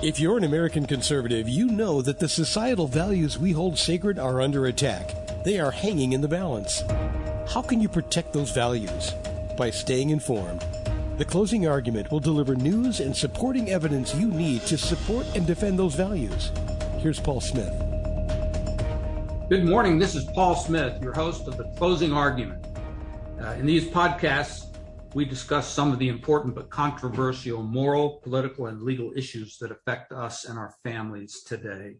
If you're an American conservative, you know that the societal values we hold sacred are under attack. They are hanging in the balance. How can you protect those values? By staying informed. The closing argument will deliver news and supporting evidence you need to support and defend those values. Here's Paul Smith. Good morning. This is Paul Smith, your host of The Closing Argument. In these podcasts, we discuss some of the important but controversial moral, political, and legal issues that affect us and our families today.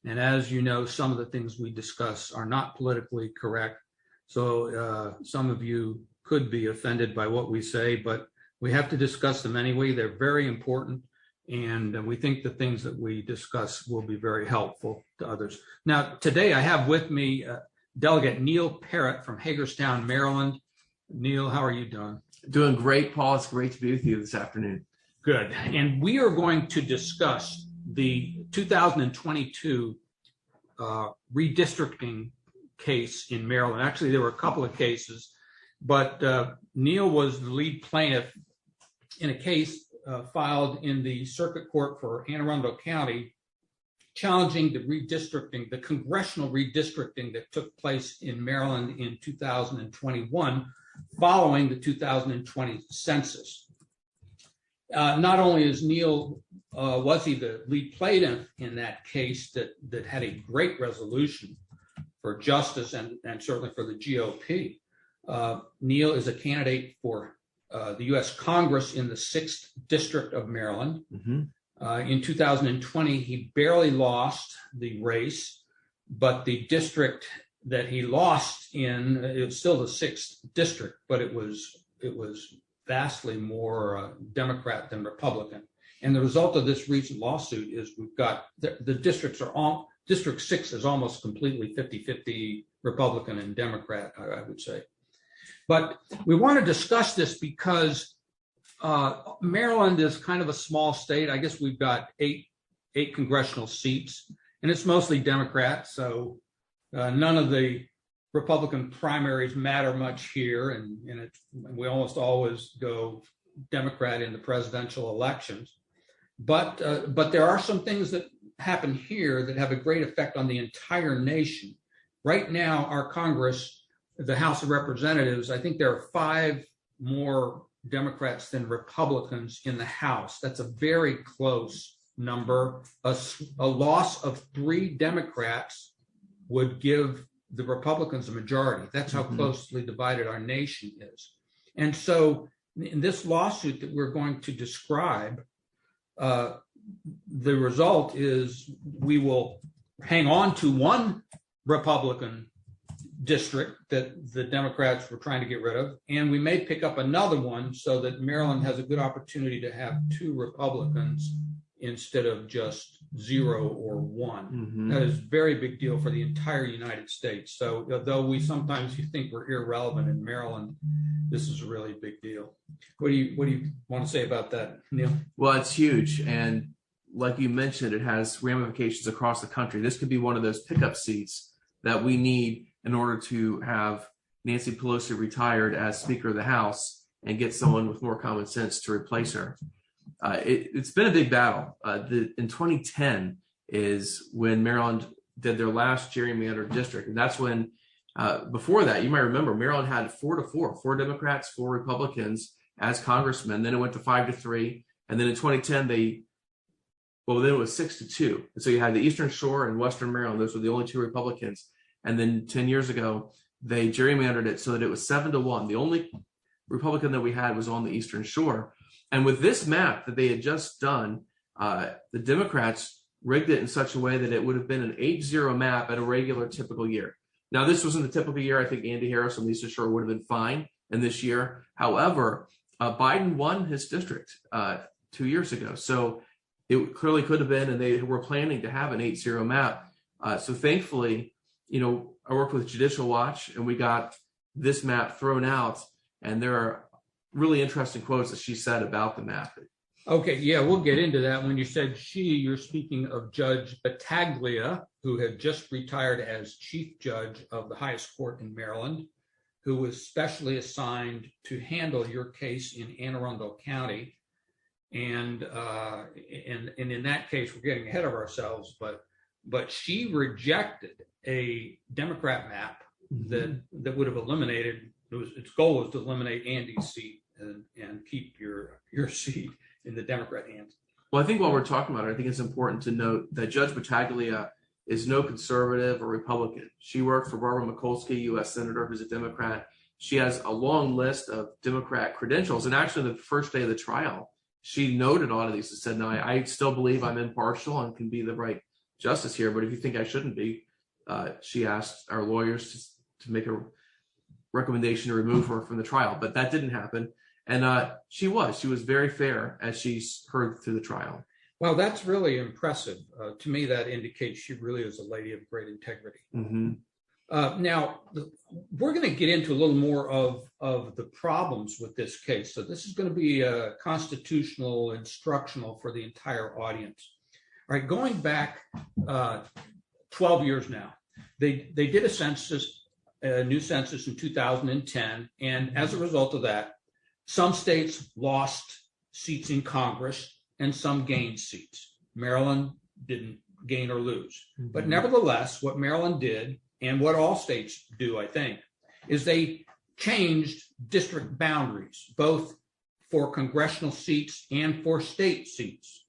And as you know, some of the things we discuss are not politically correct. So some of you could be offended by what we say, but we have to discuss them anyway. They're very important. And we think the things that we discuss will be very helpful to others. Now, today I have with me Delegate Neil Parrott from Hagerstown, Maryland. Neil, how are you doing? Doing great, Paul. It's great to be with you this afternoon. Good. And we are going to discuss the 2022 redistricting case in Maryland. Actually, there were a couple of cases, but Neil was the lead plaintiff in a case filed in the Circuit Court for Anne Arundel County, challenging the redistricting, the congressional redistricting that took place in Maryland in 2021, following the 2020 census. Not only is Neil, was he the lead plaintiff in that case that had a great resolution for justice and certainly for the GOP. Neil is a candidate for the U.S. Congress in the 6th District of Maryland. Mm-hmm. In 2020, he barely lost the race, but the district that he lost in, it was still the 6th district, but it was vastly more Democrat than Republican. And the result of this recent lawsuit is we've got the districts are all, District 6 is almost completely 50-50 Republican and Democrat, I would say. But we want to discuss this because Maryland is kind of a small state. I guess we've got eight congressional seats, and it's mostly Democrat, so none of the Republican primaries matter much here, and we almost always go Democrat in the presidential elections. But there are some things that happen here that have a great effect on the entire nation. Right now, our Congress, the House of Representatives, I think there are 5 more Democrats than Republicans in the House. That's a very close number. A loss of 3 Democrats would give the Republicans a majority. That's how closely divided our nation is. And so in this lawsuit that we're going to describe, the result is we will hang on to one Republican district that the Democrats were trying to get rid of, and we may pick up another one so that Maryland has a good opportunity to have 2 Republicans instead of just 0 or 1. Mm-hmm. That is a very big deal for the entire United States. So though we sometimes think we're irrelevant in Maryland, this is a really big deal. What do you want to say about that, Neil? Well, it's huge. And like you mentioned, it has ramifications across the country. This could be one of those pickup seats that we need in order to have Nancy Pelosi retired as Speaker of the House and get someone with more common sense to replace her. It's been a big battle. In 2010 is when Maryland did their last gerrymandered district. And that's when, before that, you might remember, Maryland had 4-4, 4 Democrats, 4 Republicans as congressmen. Then it went to 5-3. And then in 2010, then it was 6-2. And so you had the Eastern Shore and Western Maryland. Those were the only 2 Republicans. And then 10 years ago, they gerrymandered it so that it was 7-1. The only Republican that we had was on the Eastern Shore. And with this map that they had just done, the Democrats rigged it in such a way that it would have been an 8-0 map at a regular typical year. Now, this wasn't a typical year. I think Andy Harris on the Eastern Shore would have been fine in this year. However, Biden won his district 2 years ago. So it clearly could have been, and they were planning to have an 8-0 map. So thankfully, I worked with Judicial Watch, and we got this map thrown out, and there are really interesting quotes that she said about the map. Okay, yeah, we'll get into that. When you said she, you're speaking of Judge Battaglia, who had just retired as Chief Judge of the highest court in Maryland, who was specially assigned to handle your case in Anne Arundel County. And in that case, we're getting ahead of ourselves, but she rejected a Democrat map that would have eliminated, its goal was to eliminate Andy's seat and keep your seat in the Democrat hands. Well, I think while we're talking about it, I think it's important to note that Judge Battaglia is no conservative or Republican. She worked for Barbara Mikulski, U.S. Senator, who's a Democrat. She has a long list of Democrat credentials. And actually, the first day of the trial, she noted a lot of these and said, no, I still believe I'm impartial and can be the right justice here. But if you think I shouldn't be, she asked our lawyers to make a recommendation to remove her from the trial. But that didn't happen. And she was very fair as she's heard through the trial. Well, that's really impressive. To me, that indicates she really is a lady of great integrity. Now, we're going to get into a little more of the problems with this case. So this is going to be constitutional, instructional for the entire audience. All right, going back 12 years now, they did a new census in 2010. And as a result of that, some states lost seats in Congress and some gained seats. Maryland didn't gain or lose. But nevertheless, what Maryland did, and what all states do, I think, is they changed district boundaries, both for congressional seats and for state seats.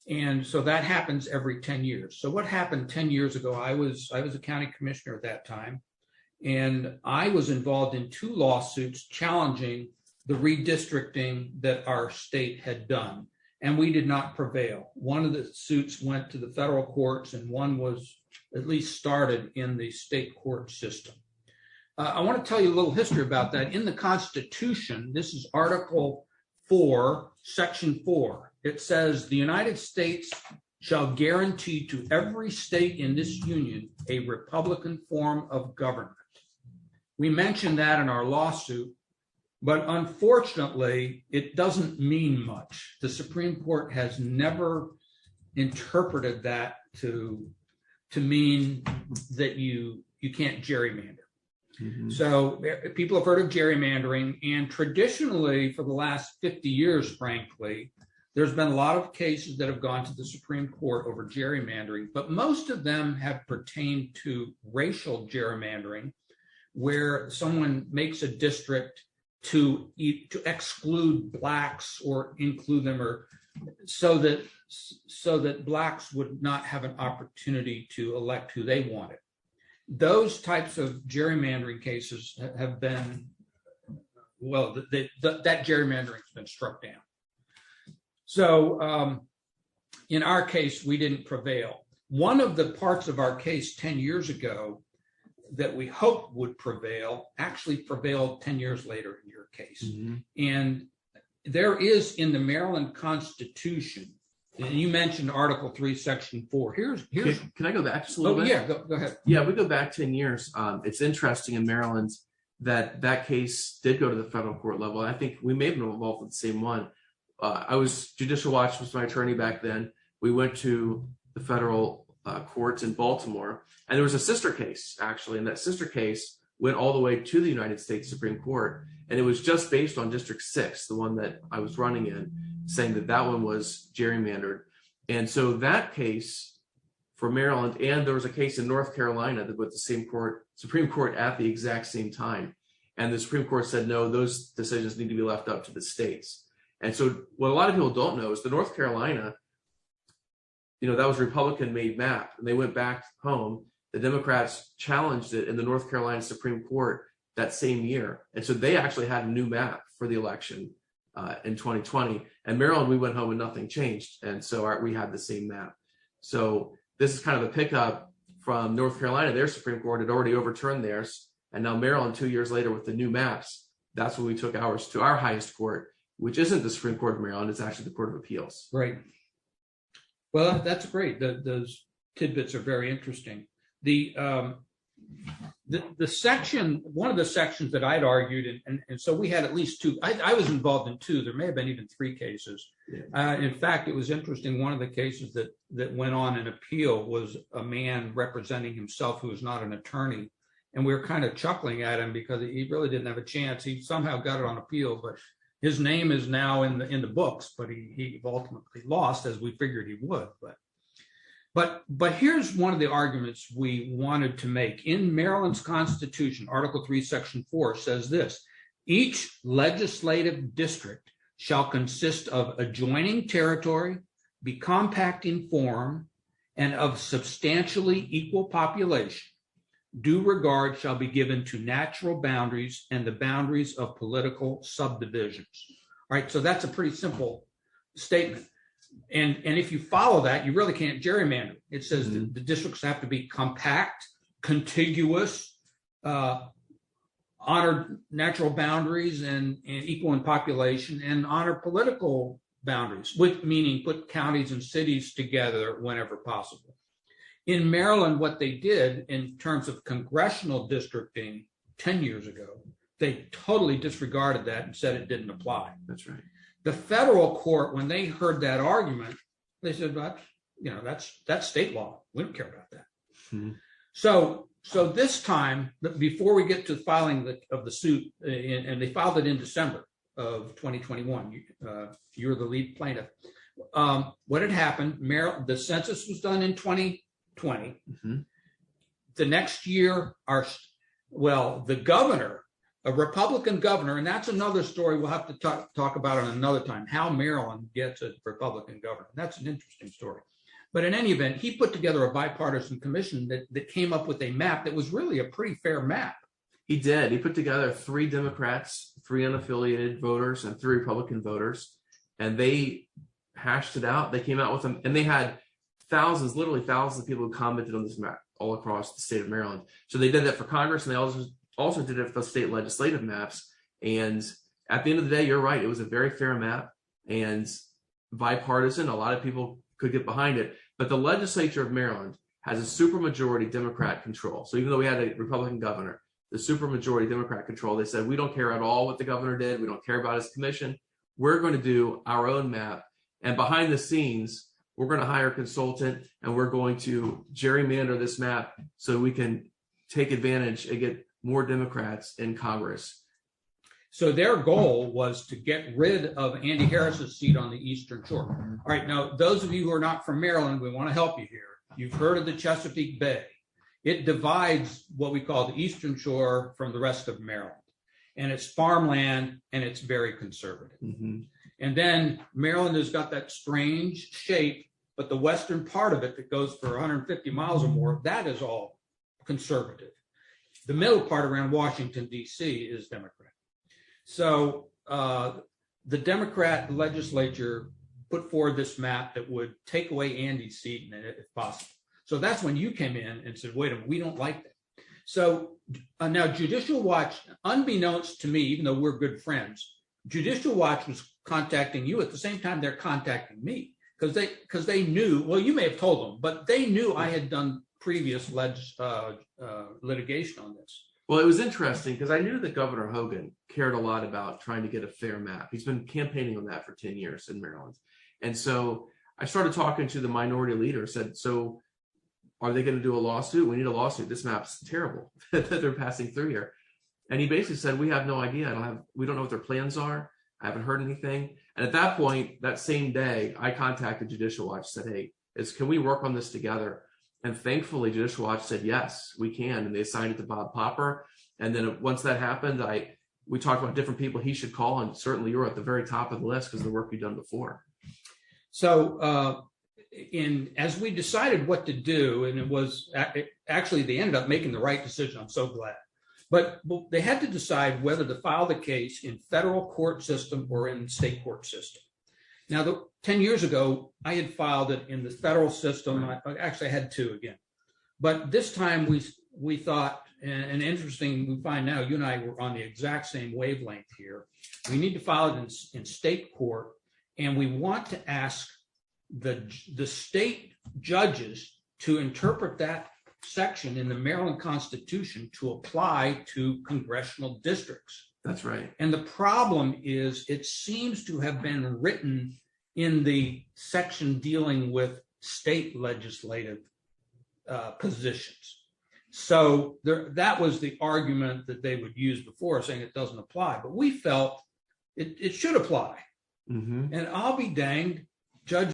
And so that happens every 10 years. So what happened 10 years ago, I was a county commissioner at that time, and I was involved in 2 lawsuits challenging the redistricting that our state had done. And we did not prevail. One of the suits went to the federal courts, and one was at least started in the state court system. I want to tell you a little history about that. In the Constitution, this is Article 4, Section 4. It says, the United States shall guarantee to every state in this union a Republican form of government. We mentioned that in our lawsuit, but unfortunately, it doesn't mean much. The Supreme Court has never interpreted that to mean that you can't gerrymander. So people have heard of gerrymandering, and traditionally for the last 50 years, frankly, there's been a lot of cases that have gone to the Supreme Court over gerrymandering, but most of them have pertained to racial gerrymandering, where someone makes a district to exclude blacks or include them, or so that blacks would not have an opportunity to elect who they wanted. Those types of gerrymandering cases have been, well, that gerrymandering has been struck down. So in our case, we didn't prevail. One of the parts of our case 10 years ago that we hoped would prevail actually prevailed 10 years later in your case. And there is in the Maryland Constitution, and you mentioned Article 3, Section 4. Here's Can I go back just a little bit? Yeah, go ahead. Yeah, we go back 10 years. It's interesting in Maryland that case did go to the federal court level. I think we may have been involved with the same one. I was Judicial Watch was my attorney back then. We went to the federal courts in Baltimore, and there was a sister case actually, and that sister case went all the way to the United States Supreme Court, and it was just based on District 6, the one that I was running in, saying that one was gerrymandered. And so that case for Maryland, and there was a case in North Carolina that with the same Supreme Court at the exact same time, and the Supreme Court said no, those decisions need to be left up to the states. And so what a lot of people don't know is the North Carolina, that was Republican made map, and they went back home. The Democrats challenged it in the North Carolina Supreme Court that same year. And so they actually had a new map for the election in 2020. And Maryland, we went home and nothing changed. And so we had the same map. So this is kind of a pickup from North Carolina. Their Supreme Court had already overturned theirs. And now Maryland, 2 years later with the new maps, that's when we took ours to our highest court, which isn't the Supreme Court of Maryland. It's actually the Court of Appeals. Right. Well, that's great. Those tidbits are very interesting. The section, one of the sections that I'd argued, and so we had at least 2. I was involved in 2. There may have been even 3 cases. Yeah. In fact, it was interesting. One of the cases that went on in appeal was a man representing himself who was not an attorney, and we were kind of chuckling at him because he really didn't have a chance. He somehow got it on appeal, but His name is now in the books, but he ultimately lost, as we figured he would. But here's one of the arguments we wanted to make. In Maryland's Constitution, Article 3, Section 4 says this: each legislative district shall consist of adjoining territory, be compact in form, and of substantially equal population. Due regard shall be given to natural boundaries and the boundaries of political subdivisions. All right, so that's a pretty simple statement. And if you follow that, you really can't gerrymander. It says the districts have to be compact, contiguous, honor natural boundaries and equal in population, and honor political boundaries, with meaning put counties and cities together whenever possible. In Maryland, what they did in terms of congressional districting 10 years ago, they totally disregarded that and said it didn't apply. That's right. The federal court, when they heard that argument, they said, that's state law. We don't care about that. Mm-hmm. So this time, before we get to filing of the suit, and they filed it in December of 2021, you're the lead plaintiff. What had happened, the census was done in 2020. Mm-hmm. The next year, the governor, a Republican governor, and that's another story we'll have to talk about on another time, how Maryland gets a Republican governor. That's an interesting story. But in any event, he put together a bipartisan commission that came up with a map that was really a pretty fair map. He did. He put together 3 Democrats, 3 unaffiliated voters, and 3 Republican voters, and they hashed it out. They came out with them, and they had literally thousands of people who commented on this map all across the state of Maryland. So they did that for Congress, and they also did it for the state legislative maps. And at the end of the day, you're right. It was a very fair map and bipartisan. A lot of people could get behind it. But the legislature of Maryland has a supermajority Democrat control. So even though we had a Republican governor, the supermajority Democrat control, they said, we don't care at all what the governor did. We don't care about his commission. We're going to do our own map. And behind the scenes, we're going to hire a consultant, and we're going to gerrymander this map so we can take advantage and get more Democrats in Congress. So their goal was to get rid of Andy Harris's seat on the Eastern Shore. All right, now, those of you who are not from Maryland, we want to help you here. You've heard of the Chesapeake Bay. It divides what we call the Eastern Shore from the rest of Maryland. And it's farmland, and it's very conservative. Mm-hmm. And then Maryland has got that strange shape, but the western part of it that goes for 150 miles or more, that is all conservative. The middle part around Washington, D.C. is Democrat. So the Democrat legislature put forward this map that would take away Andy's seat, if possible. So that's when you came in and said, wait a minute, we don't like that. So now Judicial Watch, unbeknownst to me, even though we're good friends, Judicial Watch was contacting you at the same time they're contacting me because they knew, well, you may have told them, but they knew I had done previous litigation on this. Well, it was interesting because I knew that Governor Hogan cared a lot about trying to get a fair map. He's been campaigning on that for 10 years in Maryland. And so I started talking to the minority leader, said, so are they going to do a lawsuit? We need a lawsuit. This map's terrible that they're passing through here. And he basically said, we have no idea. We don't know what their plans are. I haven't heard anything. And at that point, that same day, I contacted Judicial Watch, said, hey, can we work on this together? And thankfully, Judicial Watch said, yes, we can. And they assigned it to Bob Popper. And then once that happened, we talked about different people he should call. And certainly you're at the very top of the list because of the work you've done before. So as we decided what to do, and actually they ended up making the right decision. I'm so glad. But they had to decide whether to file the case in federal court system or in state court system. Now, 10 years ago, I had filed it in the federal system. I had 2 again. But this time we thought, and interesting, we find now you and I were on the exact same wavelength here. We need to file it in state court, and we want to ask the state judges to interpret that section in the Maryland Constitution to apply to congressional districts. That's right. And the problem is it seems to have been written in the section dealing with state legislative positions. So that was the argument that they would use before, saying it doesn't apply. But we felt It should apply. Mhm. And I'll be danged, Judge